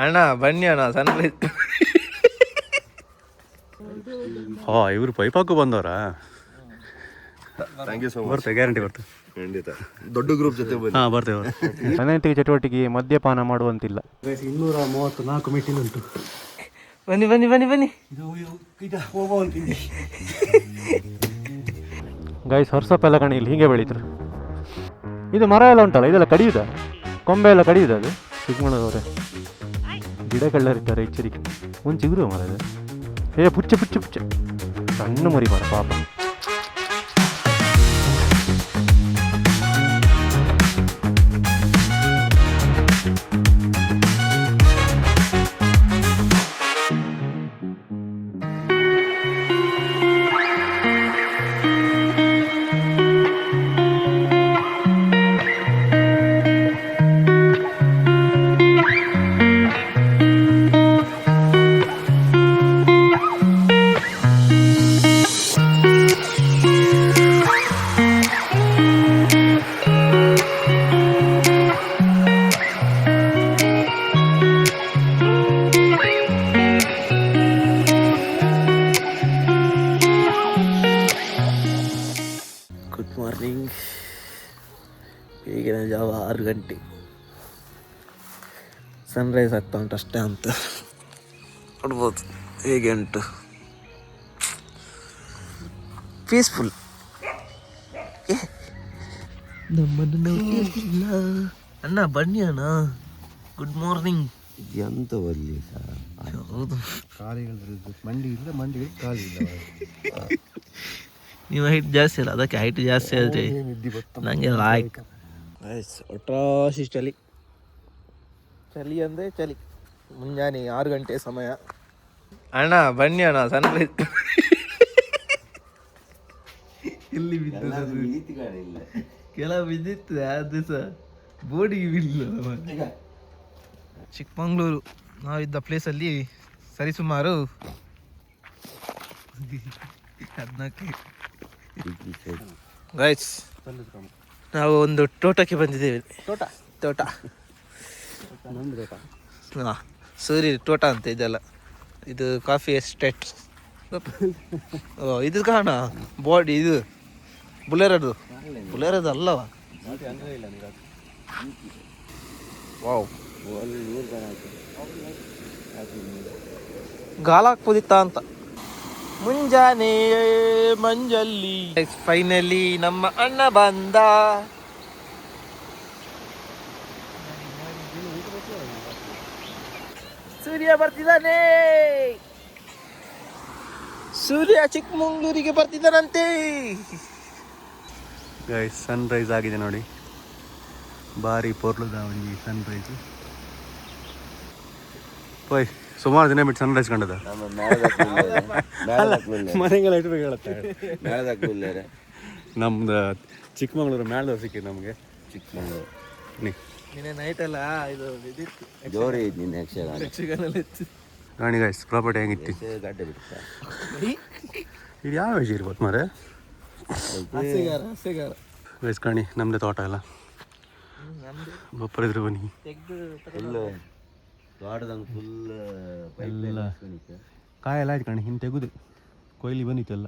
ಅಣ್ಣ ಬನ್ನಿ ಅಣ್ಣ ಸನ್ರೈಸ್. ಇವರು ಪೈಪಾಕು ಬಂದವರಾ? Thank you so much. ಬರ್ತೇವೆ, ಗ್ಯಾರಂಟಿ ಬರ್ತೇವೆ. ಖಂಡಿತ ದೊಡ್ಡ ಗ್ರೂಪ್ ಜೊತೆ ಬನ್ನಿ. ಬರ್ತೇವೆ. ಅನೈತಿಕ ಚಟುವಟಿಕೆ ಮದ್ಯಪಾನ ಮಾಡುವಂತಿಲ್ಲ. 234 ಮೆಟ್ಟಿಲು ಉಂಟು. ಬನ್ನಿ ಬನ್ನಿ ಬನ್ನಿ ಬನ್ನಿ. ಗೈಸ್ ಹೊರಸಪ್ಪ ಎಲ್ಲ ಕಣಿ ಇಲ್ಲಿ ಹೀಗೆ ಬೆಳೀತಾರೆ. ಇದು ಮರ ಎಲ್ಲ ಉಂಟಲ್ಲ, ಇದೆಲ್ಲ ಕಡಿಯುದ? ಕೊಂಬೆ ಎಲ್ಲ ಕಡಿಯುದ? ಅದು ಚಿಕ್ಕಮಗಳೂರವರೇ ಗಿಡಗಳರಿದ್ದಾರೆ, ಎಚ್ಚರಿಕೆ. ಒಂದು ಚಿಗುರು ಮರ ಇದೆ. ಪುಚ್ಚ ಪುಚ್ಚ ಪುಚ್ಚ ಸಣ್ಣ ಮರಿ ಮರ ಪಾಪ. Good morning. ಈಗಿನ ಜಾವ 6 ಗಂಟೆ. ಸನ್ರೈಸ್ ಆಗ್ತಾ ಉಂಟು ಅಷ್ಟೇ ಅಂತ ನೋಡ್ಬೋದು. ಹೇಗೆ ಉಂಟು, ಪೀಸ್ಫುಲ್. ನಮ್ಮನ್ನು ನೋಡಿಲ್ಲ ಅಣ್ಣ, ಬನ್ನಿ ಅಣ್ಣ. Good morning. ಎಂತ ಬರಲಿ ಸರ್, ಹೌದು. ಮಂಡಿ ಇಲ್ಲ, ಮಂಡಿ ಕಾಲು ಇಲ್ಲ. ನೀವು ಹೈಟ್ ಜಾಸ್ತಿ ಅಲ್ಲ, ಅದಕ್ಕೆ ಹೈಟ್ ಜಾಸ್ತಿ ಆದರೆ ನನಗೆ ಲಾಯ್ಕ್. ಒಟ್ರಾಶಿ ಚಳಿ. ಚಳಿ ಅಂದರೆ ಚಳಿ. ಮುಂಜಾನೆ 6 ಗಂಟೆ ಸಮಯ. ಅಣ್ಣ ಬನ್ನಿ ಅಣ್ಣ, ಸನ್ರೈಸ್. ಇಲ್ಲಿ ಬಿದ್ದು ಕೆಲವು ಬಿದ್ದಿತ್ತು ಆ ದಿವಸ, ಬೋರ್ಡಿಗೆ ಬಿಡಲಿಲ್ಲ. ಚಿಕ್ಕಮಂಗ್ಳೂರು ನಾವಿದ್ದ ಪ್ಲೇಸಲ್ಲಿ ಸರಿಸುಮಾರು 14 ಗೈಸ್. ನಾವು ಒಂದು ತೋಟಕ್ಕೆ ಬಂದಿದ್ದೇವೆ. ತೋಟ ಹಾಂ, ಸೂರ್ಯ ತೋಟ ಅಂತ ಇದೆಲ್ಲ. ಇದು ಕಾಫಿ ಎಸ್ಟೇಟ್. ಇದು ಕಾಣ ಬಾಡಿ, ಇದು ಬುಲೆರದು ಅಲ್ಲವ? ವಾವ್, ಗಾಲ ಹಾಕ್ಬೋದಿತ್ತ ಅಂತ. ಮುಂಜಾನೆ ಮಂಜಲ್ಲಿ ಫೈನಲಿ ನಮ್ಮ ಅಣ್ಣ ಬಂದ. ಸೂರ್ಯ ಬರ್ತಿದ್ದಾನೆ. ಸೂರ್ಯ ಚಿಕ್ಕಮಂಗ್ಳೂರಿಗೆ ಬರ್ತಿದ್ದಾನಂತೆ. ಗೈಸ್ ಸನ್ರೈಸ್ ಆಗಿದೆ ನೋಡಿ, ಭಾರಿ ಪೊರ್ಲುದಾವಣಿ ಸನ್ರೈಸ್. ಪೋಯ್ ಸುಮಾರು ದಿನ ಬಿಟ್ಟು ಸನ್ರೈಸ್ ಕಂಡದ. ಮನೆಗೆಲ್ಲ ಇಟ್ಟು ಹೇಳುತ್ತೆ. ನಮ್ದು ಚಿಕ್ಕಮಂಗ್ಳೂರು ಮೇಳದವ್ರು ಸಿಕ್ಕಿದ್ದು ನಮಗೆ. ಚಿಕ್ಕಮಂಗ್ಳೂರು ನಿನ್ನೆ ನೈಟ್ ಎಲ್ಲ ಇದು ಜೋರಿ ನಿನ್ನೆ ಯಕ್ಷಗಾನ. ರಾಣಿ ಗೈಸ್ ಪ್ರಾಪರ್ಟಿ ಹೆಂಗಿತ್ತು? ಗಡ್ಡೆ ಬಿಡ್ತ ಇದು ಯಾವ ವಿಷಯ ಇರ್ಬೋದು ಮಾರೆ? ಗೈಸ್ ಕಾಣಿ ನಮ್ಮದೇ ತೋಟ ಎಲ್ಲ. ಬಪ್ಪರಿದ್ರು ಬನ್ನಿ. ಫುಲ್ ತೋಟದಂಗೆ ಫುಲ್ ಎಲ್ಲ ಕಾಯೆಲ್ಲ ಆಯ್ತು ಕಣಿ. ಹಿಂಗೆ ತೆಗೆದು ಕೊಯ್ಲಿ ಬಂದಿತ್ತು ಎಲ್ಲ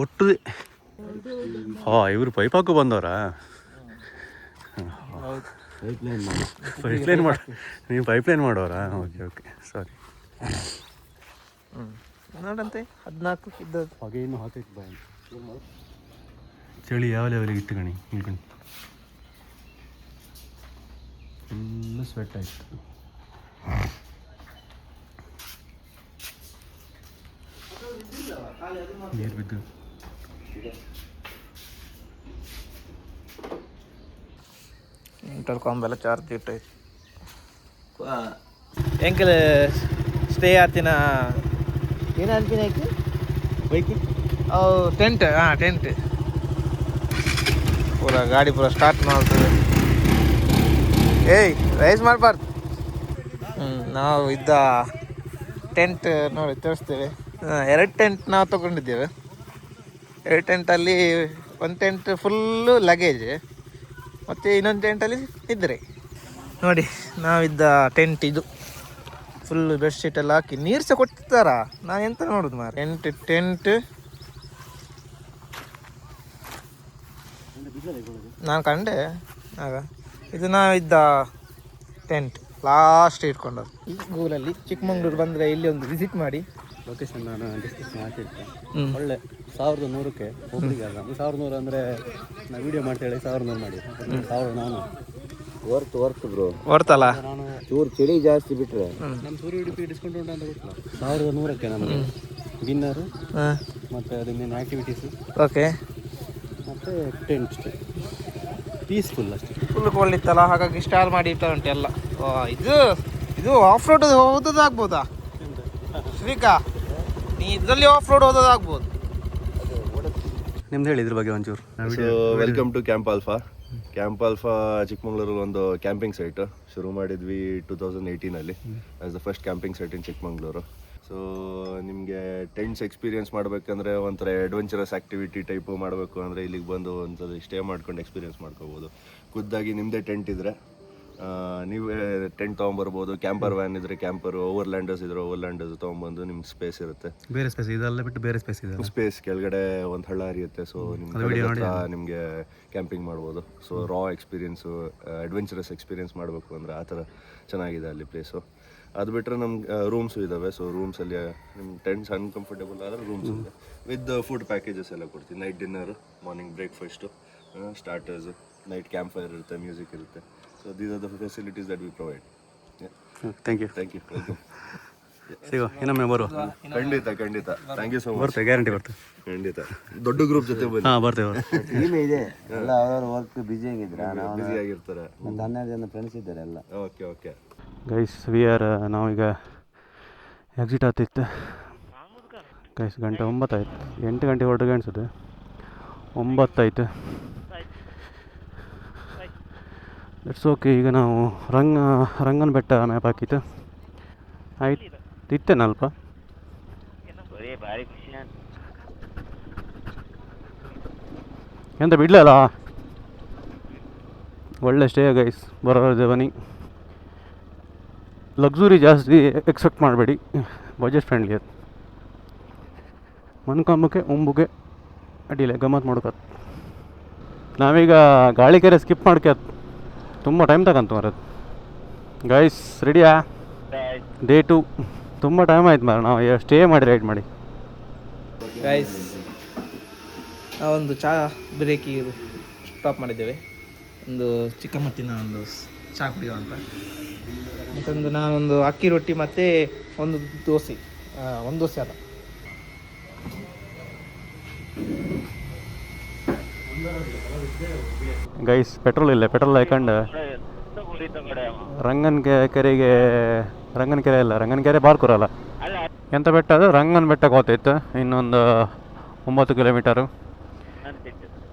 ಒಟ್ಟು. ಇವರು ಪೈಪಾಕು ಬಂದವರಾ? ಪೈಪ್ಲೈನ್ ಮಾಡಿ ನೀವು ಪೈಪ್ಲೈನ್ ಮಾಡೋರಾ? ಓಕೆ ಓಕೆ, ಸಾರಿ. ನೋಡಂತೆ 14 ಇದ್ದದ್ದು ಹಾಗೆ ಇನ್ನೂ ಹಾಕೈತೆ ಬಾಯಿ. ಚಳಿ ಯಾವ ಲೆವೆಲಿಗೆ ಇತ್ತು ಕಣಿ. ಹಿಂದ್ಕಣಿ ಫುಲ್ಲು ಸ್ವೆಟ್ ಆಯಿತು. ನೀರು ಬಿದ್ದು ಇಂಟರ್ಕಾಮ್ ಎಲ್ಲ ಚಾರ್ಜ್ ಇಟ್ಟಾಯ್ತು. ಎಂಕಲ್ ಸ್ಟೇ ಆತಿನ ಏನು ಅನ್ಪಿನ ಬೈಕಿ ಟೆಂಟ್. ಹಾಂ, ಟೆಂಟ್ ಪೂರ ಗಾಡಿ ಪೂರ ಸ್ಟಾರ್ಟ್ ಮಾಡ್ತದೆ. ಏಯ್ ರೈಸ್ ಮಾಡಬಾರ್ದು. ನಾವು ಇದ್ದ ಟೆಂಟ್ ನೋಡಿ ತೋರಿಸ್ತೇವೆ. 2 ಟೆಂಟ್ ನಾವು ತೊಗೊಂಡಿದ್ದೇವೆ. 2 ಟೆಂಟಲ್ಲಿ ಒಂದು ಟೆಂಟ್ ಫುಲ್ಲು ಲಗೇಜ್, ಮತ್ತು ಇನ್ನೊಂದು ಟೆಂಟಲ್ಲಿ ನಿದ್ರೆ. ನೋಡಿ ನಾವಿದ್ದ ಟೆಂಟ್ ಇದು ಫುಲ್ ಬೆಡ್ಶೀಟ್ ಎಲ್ಲ ಹಾಕಿ ನೀರು ಸಹ ಕೊಡ್ತಾರ. ನಾನು ಎಂತ ನೋಡುದು ಮಾರ. ಟೆಂಟ್ ನಾನು ಕಂಡೆ ಆಗ. ಇದು ನಾವಿದ್ದ ಟೆಂಟ್ ಲಾಸ್ಟ್ ಇಟ್ಕೊಂಡದ್ದು ಈ ಗೂಗಲಲ್ಲಿ. ಚಿಕ್ಕಮಂಗ್ಳೂರು ಬಂದರೆ ಇಲ್ಲಿ ಒಂದು ವಿಸಿಟ್ ಮಾಡಿ. ಲೊಕೇಶನ್ ನಾನು ಡಿಸ್ಕ್ರಿಪ್ಷನ್ ಹಾಕಿರ್ತೀನಿ. ಒಳ್ಳೆ 1100ಕ್ಕೆ ಒಬ್ಬರಿಗೆ ಅಲ್ಲ. 1100 ಅಂದರೆ ನಾನು ವೀಡಿಯೋ ಮಾಡ್ತೇಳಿ 1100 ಮಾಡಿ 1400 ವರ್ತ್ ಬ್ರೋ. ಹೊರ್ತಲ್ಲ ನಾನು ಚೂರು ಚಳಿ ಜಾಸ್ತಿ ಬಿಟ್ರೆ ನಮ್ಮ ಸೂರ್ಯ ಉಡುಪಿ ಡಿಸ್ಕೌಂಟ್ ಉಂಟು ಅಂತ ಗೊತ್ತಿಲ್ಲ. 1100ಕ್ಕೆ ನಮಗೆ ಡಿನ್ನರು ಮತ್ತು ಅದನ್ನೇನು ಆ್ಯಕ್ಟಿವಿಟೀಸು ಓಕೆ ಮತ್ತು ಟೆಂಟ್ ಸ್ಟೇ ಪೀಸ್ಫುಲ್ ಅಷ್ಟೇ. ಫುಲ್ ಕೋಲ್ಡ್ ಇತ್ತಲ್ಲ, ಹಾಗಾಗಿ ಸ್ಟಾಲ್ ಮಾಡಿ ಇಟ್ಟ ಉಂಟು ಎಲ್ಲ. ಇದು ಆಫ್ ರೋಡ್ ಹೋಗೋದಾಗ್ಬೋದಾ ಶ್ರೀಕಾ? ನೀ ಇದರಲ್ಲಿ ಆಫ್ ರೋಡ್ ಹೋಗೋದಾಗ್ಬೋದು. ನಿಮ್ದು ಹೇಳಿ ಇದ್ರ ಬಗ್ಗೆ ಒಂಚೂರು. Welcome to camp alpha. Camp alpha ಚಿಕ್ಕಮಂಗ್ಳೂರಲ್ಲಿ ಒಂದು ಕ್ಯಾಂಪಿಂಗ್ ಸೈಟ್ ಶುರು ಮಾಡಿದ್ವಿ 2018 as the first camping site in Chikmagalur. So ನಿಮಗೆ ಟೆಂಟ್ಸ್ ಎಕ್ಸ್ಪೀರಿಯನ್ಸ್ ಮಾಡಬೇಕಂದ್ರೆ ಒಂಥರ ಅಡ್ವೆಂಚರಸ್ ಆ್ಯಕ್ಟಿವಿಟಿ ಟೈಪು ಮಾಡಬೇಕು ಅಂದರೆ ಇಲ್ಲಿಗೆ ಬಂದು ಒಂದ್ಸಲ ಸ್ಟೇ ಮಾಡ್ಕೊಂಡು ಎಕ್ಸ್ಪೀರಿಯನ್ಸ್ ಮಾಡ್ಕೋಬೋದು. ಖುದ್ದಾಗಿ ನಿಮ್ಮದೇ ಟೆಂಟ್ ಇದ್ದರೆ ನೀವೇ ಟೆಂಟ್ ತೊಗೊಂಬರ್ಬೋದು. ಕ್ಯಾಂಪರ್ ವ್ಯಾನ್ ಇದ್ದರೆ ಕ್ಯಾಂಪರು, ಓವರ್ಲ್ಯಾಂಡರ್ಸ್ ಇದ್ದರೆ ಓವರ್ಲ್ಯಾಂಡರ್ಸ್ ತೊಗೊಂಬಂದು ನಿಮ್ಗೆ ಸ್ಪೇಸ್ ಇರುತ್ತೆ. ಬೇರೆ ಸ್ಪೇಸ್ ಇದೆಲ್ಲ ಬಿಟ್ಟು ಬೇರೆ ಸ್ಪೇಸ್ ಇದೆ. ಸ್ಪೇಸ್ ಕೆಳಗಡೆ ಒಂದು ಹಳ್ಳ ಹರಿಯುತ್ತೆ. ಸೊ ನಿಮಗೆ ಕ್ಯಾಂಪಿಂಗ್ ಮಾಡ್ಬೋದು. ಸೊ ರಾ ಎಕ್ಸ್ಪೀರಿಯನ್ಸು, ಅಡ್ವೆಂಚರಸ್ ಎಕ್ಸ್ಪೀರಿಯನ್ಸ್ ಮಾಡಬೇಕು ಅಂದರೆ ಆ ಥರ ಚೆನ್ನಾಗಿದೆ ಅಲ್ಲಿ ಪ್ಲೇಸು. ಅದು ಬಿಟ್ಟರೆ ನಮ್ಗೆ ರೂಮ್ಸು ಇದ್ದಾವೆ. ಸೊ ರೂಮ್ಸಲ್ಲಿ ನಿಮ್ಮ ಟೆಂಟ್ಸ್ ಅನ್ಕಂಫರ್ಟೇಬಲ್ ಆದರೆ ರೂಮ್ಸ್ ಇದೆ ವಿತ್ ಫುಡ್ ಪ್ಯಾಕೇಜಸ್ ಎಲ್ಲ ಕೊಡ್ತೀವಿ. Night dinner, morning breakfast, starters, night camp fire ಇರುತ್ತೆ, ಮ್ಯೂಸಿಕ್ ಇರುತ್ತೆ. So these are the facilities that we provide. Thank you. Welcome. ಸಿಗೋ ಇನ್ನೊಮ್ಮೆ ಬರುವ. ಖಂಡಿತ ಥ್ಯಾಂಕ್ ಯು ಸೊ ಮಚ್. ಬರ್ತೇವೆ, ಗ್ಯಾರಂಟಿ ಬರ್ತೇವೆ. ಖಂಡಿತ ದೊಡ್ಡ ಗ್ರೂಪ್ ಜೊತೆ ಬನ್ನಿ. ಹಾಂ ಬರ್ತೇವೆ. ಟೀಮ್ ಇದೆ ಎಲ್ಲ ಅವ್ರವ್ರ ವರ್ಕ್ ಬ್ಯುಸಿ ಆಗಿದ್ರೆ ಬ್ಯುಸಿ ಆಗಿರ್ತಾರೆ. ಒಂದು 12 ಜನ ಫ್ರೆಂಡ್ಸ್ ಇದ್ದಾರೆ ಎಲ್ಲ. ಓಕೆ ಗೈಸ್ ನಾವೀಗ ಎಕ್ಸಿಟ್ ಆಗ್ತಿತ್ತು ಗೈಸ್. ಗಂಟೆ 9 ಆಯ್ತು. 8 ಗಂಟೆ ಹೊರಟಿಗೆ ಅನಿಸುತ್ತೆ. 9 ಆಯ್ತು. It's okay. ಈಗ ನಾವು ರಂಗನ ಬೆಟ್ಟ ಮ್ಯಾಪ್ ಹಾಕಿತ್ತು. ಆಯ್ತು ಇತ್ತೇನೆ ಅಲ್ಪ. ಎಂತ ಬಿಡಲಲ್ಲ. ಒಳ್ಳೆ ಸ್ಟೇ ಗೈಸ್. ಬರೋದೇ ಬನ್ನಿ. ಲಕ್ಸುರಿ ಜಾಸ್ತಿ ಎಕ್ಸ್ಪೆಕ್ಟ್ ಮಾಡಬೇಡಿ, ಬಜೆಟ್ ಫ್ರೆಂಡ್ಲಿ ಅದು. ಮನ್ಕೊಂಬಕ್ಕೆ ಉಂಬುಗೆ ಅಡ್ಡಿಲ್ಲ, ಗಮ್ಮತ್ತು ಮಾಡ್ಕೋದು. ನಾವೀಗ ಗಾಳಿಕೆರೆ ಸ್ಕಿಪ್ ಮಾಡ್ಕೋದು. ತುಂಬ ಟೈಮ್ ತಗೊಂತು ಮರದು. ಗೈಸ್ ರೆಡಿಯಾ? ಡೇ 2 ತುಂಬ ಟೈಮ್ ಆಯ್ತು ಮಾರ. ನಾವು ಸ್ಟೇ ಮಾಡಿ ರೈಡ್ ಮಾಡಿ. ಗೈಸ್ ನಾವೊಂದು ಚಹಾ ಬ್ರೇಕಿಗೆ ಸ್ಟಾಪ್ ಮಾಡಿದ್ದೇವೆ. ಒಂದು ಚಿಕ್ಕ ಮಟ್ಟಿನ ಒಂದು ಚಹಾ ಕುಡಿಯೋ ಅಂತ. ಮತ್ತೊಂದು ನಾನೊಂದು ಅಕ್ಕಿ ರೊಟ್ಟಿ ಮತ್ತು ಒಂದು ದೋಸೆ. ಒಂದು ದೋಸೆ ಅಲ್ಲ, ಗೈಸ್ ಪೆಟ್ರೋಲ್ ಇಲ್ಲ. ಪೆಟ್ರೋಲ್ ಹಾಕೊಂಡು ರಂಗನ ಕೆರೆ ಇಲ್ಲ, ರಂಗನ ಕೆರೆ ಬಾರ್ಕೂರಲ್ಲ. ಎಂತ ಬೆಟ್ಟ ಅದು? ರಂಗನ ಬೆಟ್ಟಕ್ಕೆ ಹೋಗ್ತಾಯಿತ್ತು. ಇನ್ನೊಂದು 9 ಕಿಲೋಮೀಟರು.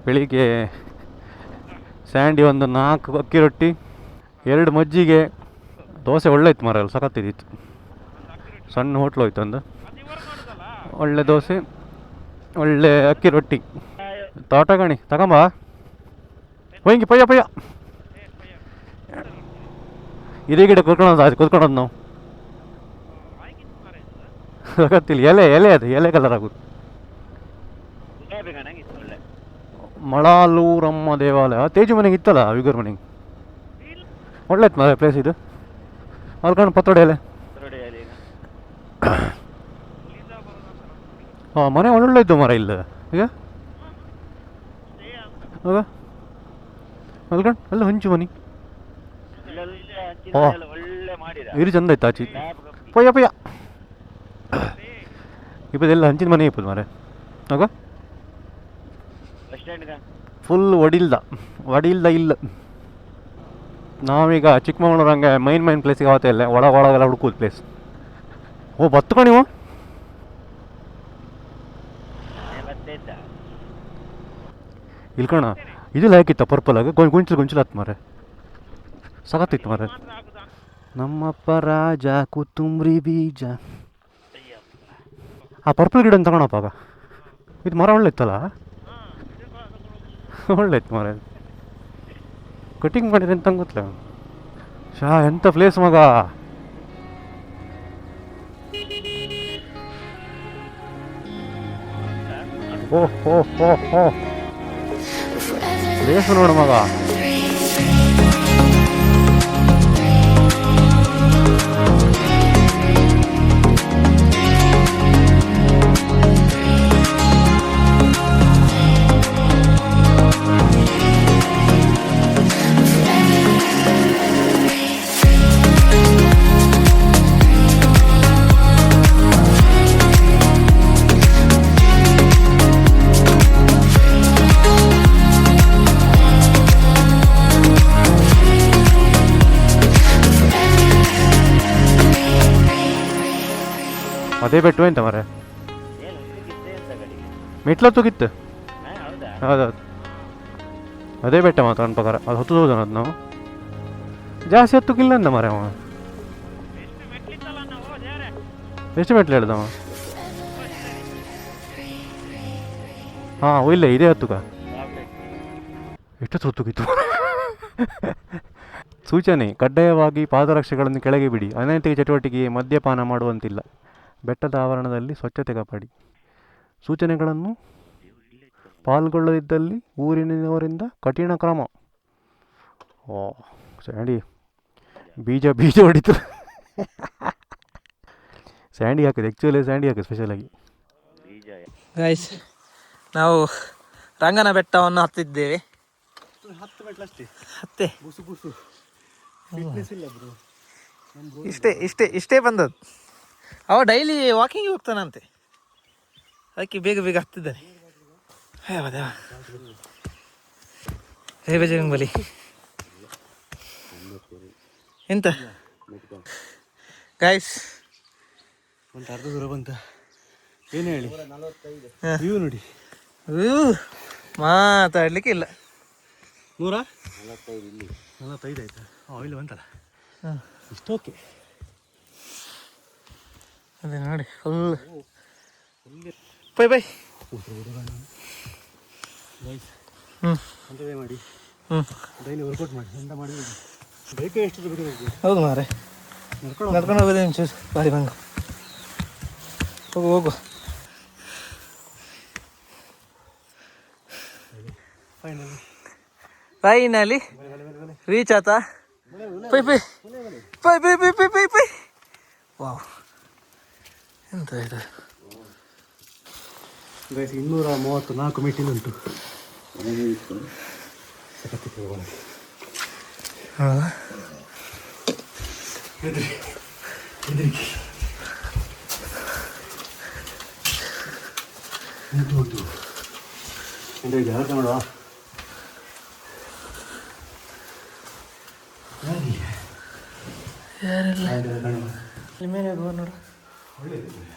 ಬೆಳಿಗ್ಗೆ ಸ್ಯಾಂಡಿ ಒಂದು 4 ಅಕ್ಕಿ ರೊಟ್ಟಿ, 2 ಮಜ್ಜಿಗೆ, ದೋಸೆ ಒಳ್ಳೆ ಇತ್ತು ಮರ. ಸಖತ್ತಿದ್ದಿತ್ತು. ಸಣ್ಣ ಹೋಟ್ಲು ಹೋಯ್ತು ಒಂದು. ಒಳ್ಳೆ ದೋಸೆ, ಒಳ್ಳೆ ಅಕ್ಕಿ ರೊಟ್ಟಿ. ತೋಟಗಣಿ ತಗೊಂಬ ಹೋಗಿ ಪಯ್ಯ ಇದೇ ಗಿಡ ಕೂತ್ಕೊಳ್ಳೋದು ನಾವು. ಸಖತ್ತಿಲ್ಲ. ಎಲೆ ಅದು ಎಲೆ ಕಲರ್ ಆಗೋದು. ಮಳಾಲೂರಮ್ಮ ದೇವಾಲಯ ತೇಜು ಮನೆಗೆ ಇತ್ತಲ್ಲ, ವಿಗರ್ ಮನೆಗೆ. ಒಳ್ಳೆ ಇತ್ತು ಮರ ಪ್ಲೇಸ್ ಇದು. ಅಲ್ಕೊಂಡು ಪತ್ರೊಡೆ ಎಲೆ. ಹಾಂ ಮನೆ ಒಳ್ಳೆ ಇದ್ದು ಮರ ಇಲ್ಲ ಈಗ. ಹೋಗ ಅಲ್ಕೊಂಡು ಅಲ್ಲ ಹಂಚು ಮನೆ. ಓ ಇರು ಚಂದ ಇತ್ತು ಆಚಿ. ಪಯ್ಯ ಇಪ್ಪದೆಲ್ಲ ಹಂಚಿನ ಮನೆ ಇಪ್ಪದು ಮಾರೆ. ಹೋಗ ಫುಲ್ ಒಡಿಲ್ದ ಇಲ್ಲ. ನಾವೀಗ ಚಿಕ್ಕಮಗಳೂರು ಹಂಗೆ ಮೈನ್ ಪ್ಲೇಸಿಗೆ ಆವತ್ತೇ ಇಲ್ಲ, ಒಳಗೆಲ್ಲ ಹುಡುಕೋದು ಪ್ಲೇಸ್. ಓ ಬತ್ತುಕ ನೀವು ಇಲ್ಕಣ. ಇದು ಹಾಕಿತ್ತ ಪರ್ಪಲಾಗ ಗುಂಚಲು ಹತ್ತು ಮಾರೆ. ಸಖತ್ತಿತ್ತು ಮಾರೆ. ನಮ್ಮಪ್ಪ ರಾಜ ಕೊತ್ತಂಬರಿ ಬೀಜ. ಆ ಪರ್ಪಲ್ ಗಿಡ ತಗೊಳಪ್ಪ. ಆಗ ಇದು ಮರ ಒಳ್ಳೆ ಇತ್ತಲ್ಲ, ಒಳ್ಳೆ ಇತ್ತು ಮರ. ಕಟಿಂಗ್ ಮಾಡಿದ್ರೆ ಅಂತ ಗೊತ್ತಿಲ್ಲ. ಶಾ ಎಂಥ ಪ್ಲೇಸ್ ಮಗ. ಓಹ್ ಪ್ಲೇಸ್ ನೋಡು ಮಗ. ಅದೇ ಬೆಟ್ಟು ಎಂತ ಮರ ಮೆಟ್ಲ ತೂಗಿತ್ತು. ಹೌದೌದು ಅದೇ ಬೆಟ್ಟ ಮಾತ್ರ ನನ್ನ ಪ್ರಕಾರ. ಅದು ಹೊತ್ತದ ಅದು ನಾವು ಜಾಸ್ತಿ ಹೊತ್ತಕ್ಕಿಲ್ಲ ಅಂದ ಮರ ಅವ. ಎಷ್ಟು ಮೆಟ್ಲು ಹೇಳ್ದವ? ಹಾಂ ಇಲ್ಲ ಇದೇ ಹತ್ತುಕ ಎಷ್ಟು ಹೊತ್ತುಕಿತ್ತು. ಸೂಚನೆ: ಕಡ್ಡಾಯವಾಗಿ ಪಾದರಕ್ಷೆಗಳನ್ನು ಕೆಳಗೆ ಬಿಡಿ. ಅನೈತಿಕ ಚಟುವಟಿಕೆಗೆ ಮದ್ಯಪಾನ ಮಾಡುವಂತಿಲ್ಲ. ಬೆಟ್ಟದ ಆವರಣದಲ್ಲಿ ಸ್ವಚ್ಛತೆ ಕಾಪಾಡಿ. ಸೂಚನೆಗಳನ್ನು ಪಾಲ್ಗೊಳ್ಳದಿದ್ದಲ್ಲಿ ಊರಿನವರಿಂದ ಕಠಿಣ ಕ್ರಮ. ಓ ಸ್ಯಾಂಡಿ ಬೀಜ ಹೊಡಿತು. ಸ್ಯಾಂಡಿ ಹಾಕಿದೆ, ಆ್ಯಕ್ಚುಲಿ ಸ್ಯಾಂಡಿ ಹಾಕಿದೆ ಸ್ಪೆಷಲಾಗಿ. ಗೈಸ್, ನಾವು ರಂಗನ ಬೆಟ್ಟವನ್ನು ಹತ್ತಿದ್ದೇವೆ. ಹತ್ತೆ ಇಷ್ಟೇ ಬಂದದ್ದು. ಅವ ಡೈಲಿ ವಾಕಿಂಗ್ ಹೋಗ್ತಾನಂತೆ, ಅದಕ್ಕೆ ಬೇಗ ಬೇಗ ಹತ್ತಿದ್ದಾನೆ. ಹೇ ಬಜರಂಗ್ ಬಲಿ ಎಂತ ಗೈಸ್, ಒಂದು ಅರ್ಧ ದೂರ ಬಂತ. ಏನು ಹೇಳಿ ವ್ಯೂ ನೋಡಿ. ಮಾತಾಡ್ಲಿಕ್ಕೆ ಇಲ್ಲ. 145 ಆಯ್ತಾ? ಇಲ್ಲಿ ಬಂತಲ್ಲ ಇಷ್ಟು. ಓಕೆ ಅದೇ ನೋಡಿ ಫುಲ್ ಬೈ ಬೈ. ಅಂತದೇ ಮಾಡಿ ಡೈಲಿ ವರ್ಕೌಟ್ ಮಾಡಿ ಎಂತ ಮಾಡಿ ಬೈಕ್ ಎಷ್ಟು ಬೇಕು. ಹೌದು ಮಾರೆ, ನಡ್ಕೊಂಡು ಹೋಗೋದೇ ಒಂಚೂರು ಬಾರಿ ಬಂಗ. ಹೋಗು ಫೈನಲಿ ರೀಚ್ ಆತಾ. ಪೈ ಪೈ ಪೈ ಪೈ ಪೈ ಪೈ ಪೈ ಪೈ. ವಾವ್, ಎಂತ ಇದು ಗೈಸ್, 234 ಮೆಟ್ಟಿಲುಂಟು. ಹೌದಾ? ಮಾಡುವ ಯಾರೆಲ್ಲ ಇಲ್ಲಿ ಮೇಲೆ ಹೋಗುವ ನೋಡು.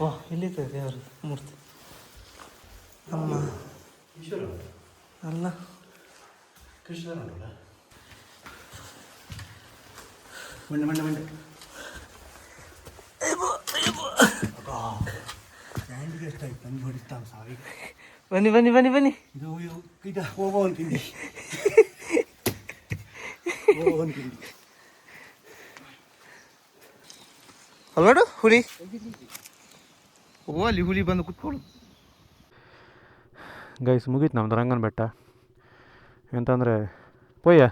ಓ ಇಲ್ಲಿದೆ ದೇವರ ಮೂರ್ತಿ. ಅಮ್ಮ ಅಲ್ಲ ಕೃಷ್ಣ ಮಂಡೆ ಮಂಡೆ ಮಂಡೆ. ಸ್ಯಾಂಡಿಗೆ ಎಷ್ಟಾಯ್ತು ಬಂದು ಹೊಡಿತಾವ ಸಾವಿಗೆ. ಬನ್ನಿ ಬನ್ನಿ ಬನ್ನಿ ಬನ್ನಿ. ಇದು ಇದು ಹೋಗೋ ಒಂದು ತಿಂಡಿ. ಅಲ್ವಾಡು ಹುಲಿ. ಓ ಅಲ್ಲಿ ಹುಲಿ ಬಂದು ಕುತ್ಕೊಳ್ಳು. ಗೈಸ್, ಮುಗೀತು ನಮ್ದು ರಂಗನ ಬೆಟ್ಟ. ಎಂತಂದರೆ ಪೊಯ್ಯ,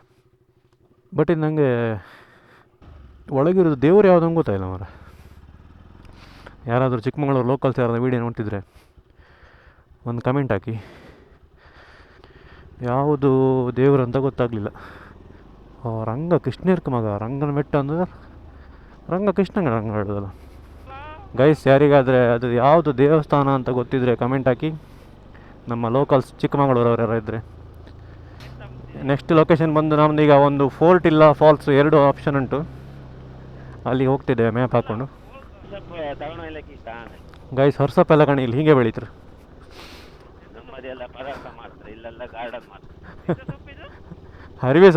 ಬಟ್ ಇದು ನನಗೆ ಒಳಗಿರೋದು ದೇವರು ಯಾವುದು ಅಂತ ಗೊತ್ತಾಯಿಲ್ಲ ಮರ. ಯಾರಾದರೂ ಚಿಕ್ಕಮಗಳೂರು ಲೋಕಲ್ಸ್ ಯಾರಾದರೂ ವೀಡಿಯೋ ನೋಡ್ತಿದ್ರೆ ಒಂದು ಕಮೆಂಟ್ ಹಾಕಿ. ಯಾವುದು ದೇವರು ಅಂತ ಗೊತ್ತಾಗಲಿಲ್ಲ. ರಂಗ ಕೃಷ್ಣರ್ಕ ಮಗ. ರಂಗನ ಬೆಟ್ಟ ಅಂದ್ರೆ ರಂಗ ಕೃಷ್ಣಂಗ ರಂಗ ಹೇಳೋದಲ್ಲ. ಗೈಸ್, ಯಾರಿಗಾದರೆ ಅದು ಯಾವುದು ದೇವಸ್ಥಾನ ಅಂತ ಗೊತ್ತಿದ್ದರೆ ಕಮೆಂಟ್ ಹಾಕಿ. ನಮ್ಮ ಲೋಕಲ್ಸ್ ಚಿಕ್ಕಮಗಳೂರವ್ರು ಯಾರು ಇದ್ದರೆ. ನೆಕ್ಸ್ಟ್ ಲೊಕೇಶನ್ ಬಂದು ನಮ್ಮದೀಗ ಒಂದು ಫೋರ್ಟ್ ಇಲ್ಲ ಫಾಲ್ಸ್ 2 ಆಪ್ಷನ್ ಉಂಟು. ಅಲ್ಲಿಗೆ ಹೋಗ್ತಿದ್ದೇವೆ ಮ್ಯಾಪ್ ಹಾಕ್ಕೊಂಡು. ಗೈಸ್, ಹೊರಸಪ್ಪ ಎಲ್ಲ ಕಣಿ ಇಲ್ಲಿ ಹೀಗೆ ಬೆಳೀತಾರೆ. ಹರಿವೆ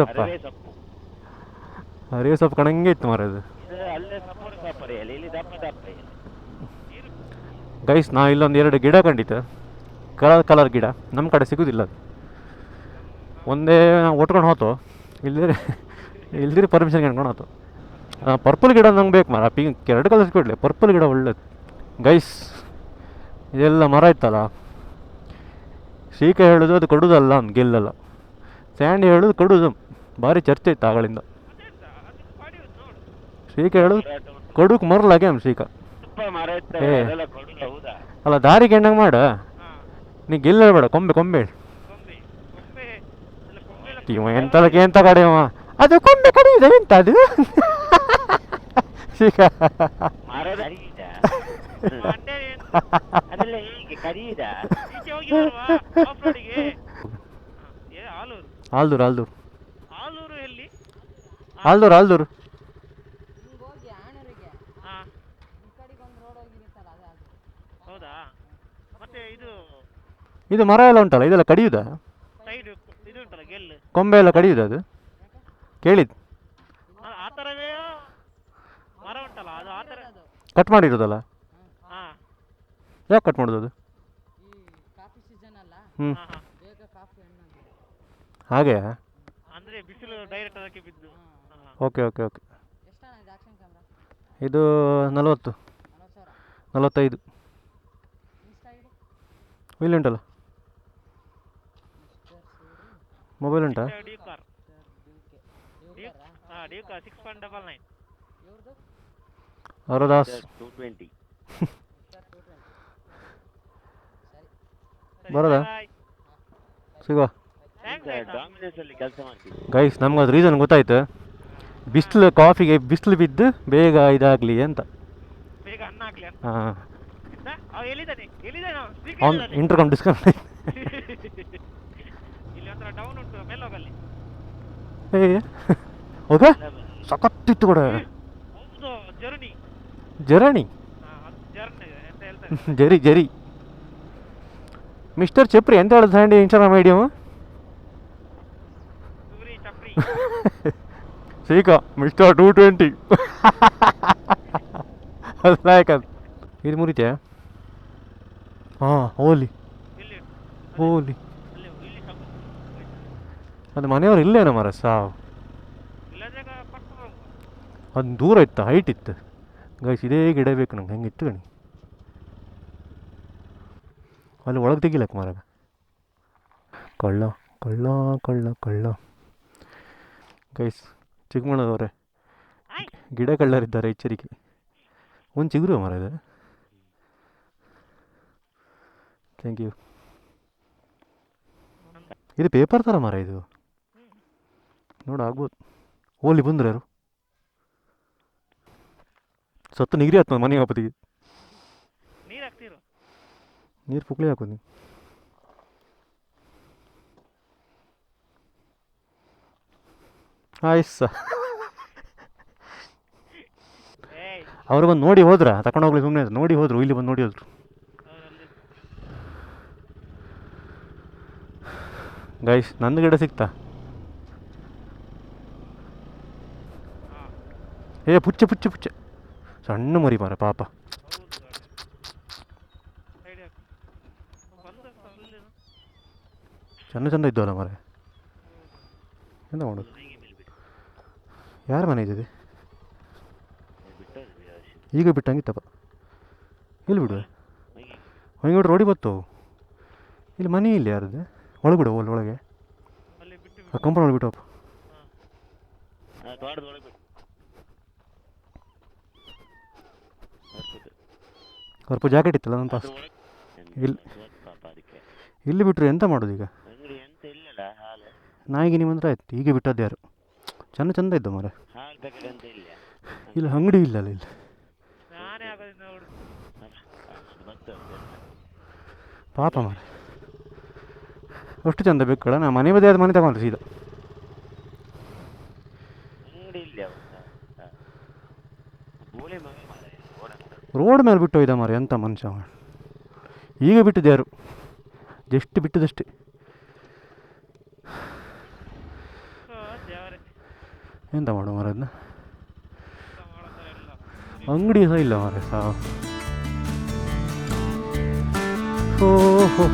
ಸೊಪ್ಪ ಕಣಂಗೆ ಇತ್ತು ಮರ ಇದು. ಗೈಸ್, ನಾ ಇಲ್ಲೊಂದು 2 ಗಿಡ ಕಂಡಿತ್ತು, ಕಲರ್ ಗಿಡ. ನಮ್ಮ ಕಡೆ ಸಿಗೋದಿಲ್ಲ ಅದು. ಒಂದೇ ನಾವು ಒಟ್ಕೊಂಡು ಹೋತು, ಇಲ್ದಿರಿ ಪರ್ಮಿಷನ್ ಕೇಳ್ಕೊಂಡು ಹೋತು. ಪರ್ಪಲ್ ಗಿಡ ನಂಗೆ ಬೇಕು ಮರ, ಪಿಂಕ್ 2 ಕಲರ್ಸ್ ಕೊಡಲಿ, ಪರ್ಪಲ್ ಗಿಡ ಒಳ್ಳೇದು ಗೈಸ್. ಇದೆಲ್ಲ ಮರ ಇತ್ತಲ್ಲ, ಶ್ರೀಕ ಹೇಳೋದು ಅದು ಕೊಡೋದಲ್ಲ ಅಂತ ಗೆಲ್ಲಲ್ಲ, ಸ್ಯಾಂಡಿ ಹೇಳೋದು ಕೊಡೋದು. ಭಾರಿ ಚರ್ಚೆ ಇತ್ತು ಆಗಳಿಂದ. ಶ್ರೀಕ ಹೇಳೋದು ಕೊಡೋಕೆ ಮರಲಾಗೆ ಅವ್ನು ಶ್ರೀಕ. ಏ ಅಲ್ಲ ದಾರಿ ಕೆಂಡಂಗೆ ಮಾಡ, ನೀ ಗೆಲ್ಲಬೇಡ, ಕೊಂಬೆ ಇವ ಎಂತಲಕ್ಕೆ ಎಂತ ಕಡೆಯವ, ಅದು ಕೊಂಬೆ ಕಡಿಯುದ ಎಂತ ಅದು ಶ್ರೀಕ ಆಲ್ದೂರು ಇದು ಮರ ಎಲ್ಲ ಉಂಟಲ್ಲ, ಇದೆಲ್ಲ ಕಡಿಯುದಾ? ಕೊಂಬೆ ಎಲ್ಲ ಕಡಿಯುದ ಅದು? ಕೇಳಿದ್ ಕಟ್ ಮಾಡಿರೋದಲ್ಲ, ಯಾಕೆ ಕಟ್ ಮಾಡೋದು ಅದು? ಹ್ಞೂ ಹಾಗೆ ಓಕೆ ಓಕೆ ಓಕೆ. ಇದು 45 ಇಲ್ಲಿ ಉಂಟಲ್ಲ, ಮೊಬೈಲ್ ಉಂಟಾ? ಅವರದಾಸ್ ಬರೋದಾ? ಸಿಗುವ ಗೈಸ್. ನಮ್ಗೆ ಅದು ರೀಸನ್ ಗೊತ್ತಾಯ್ತು, ಬಿಸಿಲು ಕಾಫಿಗೆ ಬಿಸಿಲು ಬಿದ್ದು ಬೇಗ ಇದಾಗಲಿ ಅಂತ. ಹಾಂ ಅವ್ನು ಇಂಟರ್ಕಾಮ್ ಡಿಸ್ಕೌಂಟ್ ಓಕೆ ಸಖತ್ತಿತ್ತು ಕೂಡ. ಜರಣಿ ಜರಿ ಮಿಸ್ಟರ್ ಚಪ್ರಿ ಎಂತ ಹೇಳೋದು ಸ್ಯಾಂಡಿ ಇನ್ಸ್ಟಾಗ್ರಾಮ್ ಐಡಿಯಮ್ಮ? ಸೀಕ ಮಿಸ್ಟರ್ 220 ಅದು ಯಾಕದು ಇದು ಮುರಿತ್ಯಾ? ಹಾಂ ಹೋಲಿ ಅದು ಮನೆಯವ್ರು ಇಲ್ಲೇನೋ ಮರ ಸಾವು. ಅದು ದೂರ ಇತ್ತು, ಹೈಟ್ ಇತ್ತು ಗೈಸ್. ಇದೇ ಗಿಡ ಬೇಕು ನಂಗೆ, ಹೆಂಗಿತ್ತು ಗಣಿ ಅಲ್ಲಿ ಒಳಗೆ ತೆಗಿಲಕ್ಕ ಮರ. ಕಳ್ಳ ಗೈಸ್. ಚಿಕ್ಕಮಗಳೂರವ್ರೆ ಗಿಡ ಕಳ್ಳರಿದ್ದಾರೆ, ಎಚ್ಚರಿಕೆ. ಒಂದು ಚಿಗುರು ಮರ ಇದೆ. Thank you. ಇದು ಪೇಪರ್ ಥರ ಮರ ಇದು, ನೋಡು ಆಗ್ಬೋದು. ಓಲಿ ಬಂದ್ರೆ ಯಾರು ಸತ್ತು ನಿಗ್ರಿ ಆತ್ಮ ಮನೆಗೆ ವಾಪತ್ತಿಗೆ ನೀರು ಪುಕ್ಳಿ ಹಾಕೋದು ನೀವು. ಆಯ್ಸ ಅವ್ರು ಬಂದು ನೋಡಿ ಹೋದ್ರ, ತಗೊಂಡೋಗ್ಲಿ ಸುಮ್ಮನೆ ನೋಡಿ ಹೋದ್ರು, ಇಲ್ಲಿ ಬಂದು ನೋಡಿ ಹೋದ್ರು. ಗೈಸ್ ನಂದು ಗಿಡ ಸಿಕ್ತಾ? ಪುಚ್ಚ ಸಣ್ಣ ಮರಿ ಮಾರ ಪಾಪ. ಚಂದ ಇದ್ದವಲ್ಲ ಮರ. ಎಂತ ಮಾಡೋದು? ಯಾರ ಮನೆ ಇದೆ ಈಗ ಬಿಟ್ಟಂಗಿತ್ತಪ್ಪ. ಇಲ್ಲಿ ಬಿಡುವ ಹೊಂಗೆ ರೋಡಿ ಬತ್ತು. ಇಲ್ಲಿ ಮನೆ ಇಲ್ಲ ಯಾರದು? ಒಳಗಿಡು ಒಳಗೆ ಕಂಪೌಂಡ್ ಒಳಗೆ ಬಿಟ್ಟಪ್ಪ. ಸ್ವಲ್ಪ ಜಾಕೆಟ್ ಇತ್ತಲ್ಲ ನನ್ನ ಪಾಸ್. ಇಲ್ಲಿ ಬಿಟ್ಟರು ಎಂತ ಮಾಡೋದು ಈಗ? ನಾಯಿಗೆ ನಿಮ್ಮಂದ್ರೆ ಆಯ್ತು. ಈಗ ಬಿಟ್ಟದ್ದು ಯಾರು? ಚಂದ ಇದ್ದ ಮರ. ಇಲ್ಲಿ ಅಂಗಡಿ ಇಲ್ಲ ಇಲ್ಲಿ. ಪಾಪ ಮರ ಅಷ್ಟು ಚಂದ ಬೇಕಲ್ಲ. ನಾ ಮನೆ ಬದಿ ಆದ ಮನೆ ತಗೊಂಡ್ರೆ ಸೀದಾ ರೋಡ್ ಮೇಲೆ ಬಿಟ್ಟು ಹೋಯ್ದ ಮಾರ. ಎಂಥ ಮನುಷ್ಯ ಈಗ ಬಿಟ್ಟಿದ್ದು ಯಾರು? ಜಸ್ಟ್ ಬಿಟ್ಟದಷ್ಟೇ. ಎಂತ ಮಾಡು ಮಾರ ಅದನ್ನ? ಅಂಗಡಿ ಸಹ ಇಲ್ಲ ಮಾರ. ಓಹೋ